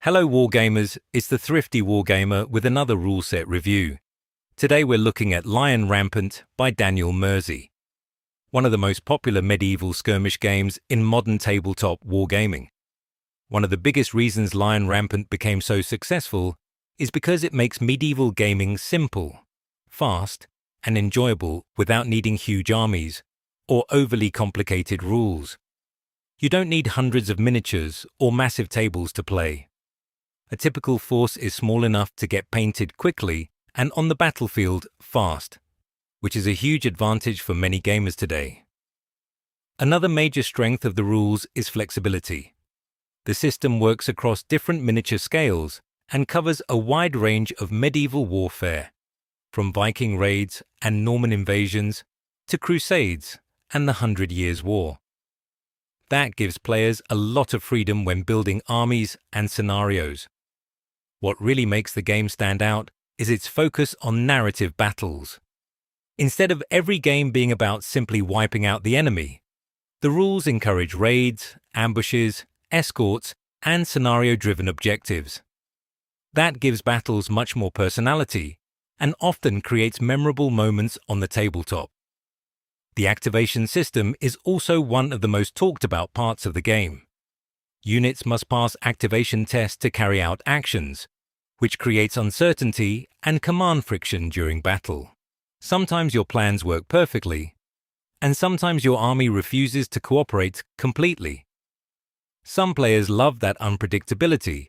Hello Wargamers, it's the Thrifty Wargamer with another rule set review. Today we're looking at Lion Rampant by Daniel Mersey, one of the most popular medieval skirmish games in modern tabletop wargaming. One of the biggest reasons Lion Rampant became so successful is because it makes medieval gaming simple, fast, and enjoyable without needing huge armies or overly complicated rules. You don't need hundreds of miniatures or massive tables to play. A typical force is small enough to get painted quickly and on the battlefield fast, which is a huge advantage for many gamers today. Another major strength of the rules is flexibility. The system works across different miniature scales and covers a wide range of medieval warfare, from Viking raids and Norman invasions to Crusades and the 100 Years' War. That gives players a lot of freedom when building armies and scenarios. What really makes the game stand out is its focus on narrative battles. Instead of every game being about simply wiping out the enemy, the rules encourage raids, ambushes, escorts, and scenario-driven objectives. That gives battles much more personality and often creates memorable moments on the tabletop. The activation system is also one of the most talked about parts of the game. Units must pass activation tests to carry out actions, which creates uncertainty and command friction during battle. Sometimes your plans work perfectly, and sometimes your army refuses to cooperate completely. Some players love that unpredictability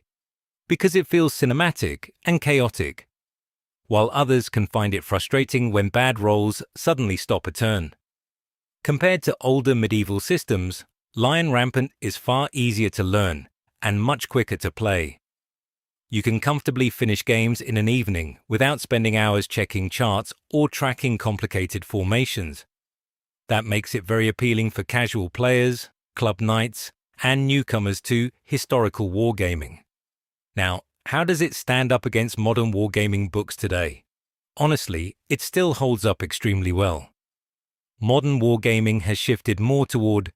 because it feels cinematic and chaotic, while others can find it frustrating when bad rolls suddenly stop a turn. Compared to older medieval systems, Lion Rampant is far easier to learn and much quicker to play. You can comfortably finish games in an evening without spending hours checking charts or tracking complicated formations. That makes it very appealing for casual players, club nights, and newcomers to historical wargaming. Now, how does it stand up against modern wargaming books today? Honestly, it still holds up extremely well. Modern wargaming has shifted more toward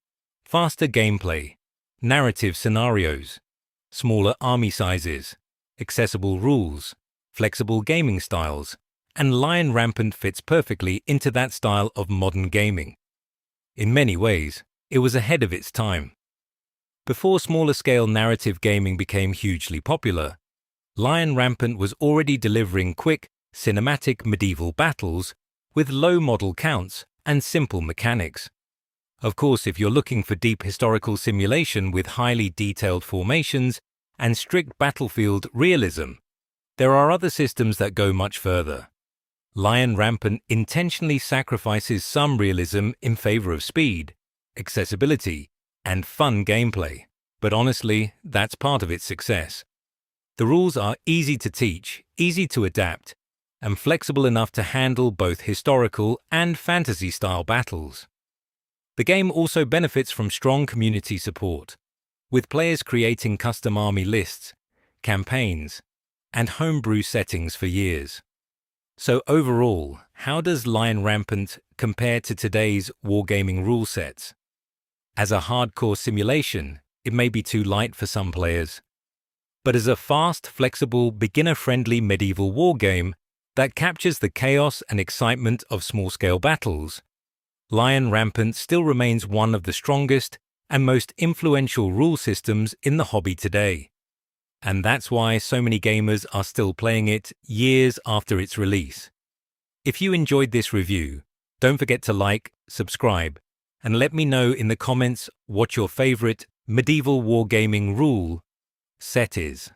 faster gameplay, narrative scenarios, smaller army sizes, accessible rules, flexible gaming styles, and Lion Rampant fits perfectly into that style of modern gaming. In many ways, it was ahead of its time. Before smaller-scale narrative gaming became hugely popular, Lion Rampant was already delivering quick, cinematic medieval battles with low model counts and simple mechanics. Of course, if you're looking for deep historical simulation with highly detailed formations and strict battlefield realism, there are other systems that go much further. Lion Rampant intentionally sacrifices some realism in favor of speed, accessibility, and fun gameplay, but honestly, that's part of its success. The rules are easy to teach, easy to adapt, and flexible enough to handle both historical and fantasy-style battles. The game also benefits from strong community support, with players creating custom army lists, campaigns, and homebrew settings for years. So overall, how does Lion Rampant compare to today's wargaming rule sets? As a hardcore simulation, it may be too light for some players. But as a fast, flexible, beginner-friendly medieval wargame that captures the chaos and excitement of small-scale battles, Lion Rampant still remains one of the strongest and most influential rule systems in the hobby today. And that's why so many gamers are still playing it years after its release. If you enjoyed this review, don't forget to like, subscribe, and let me know in the comments what your favorite medieval wargaming rule set is.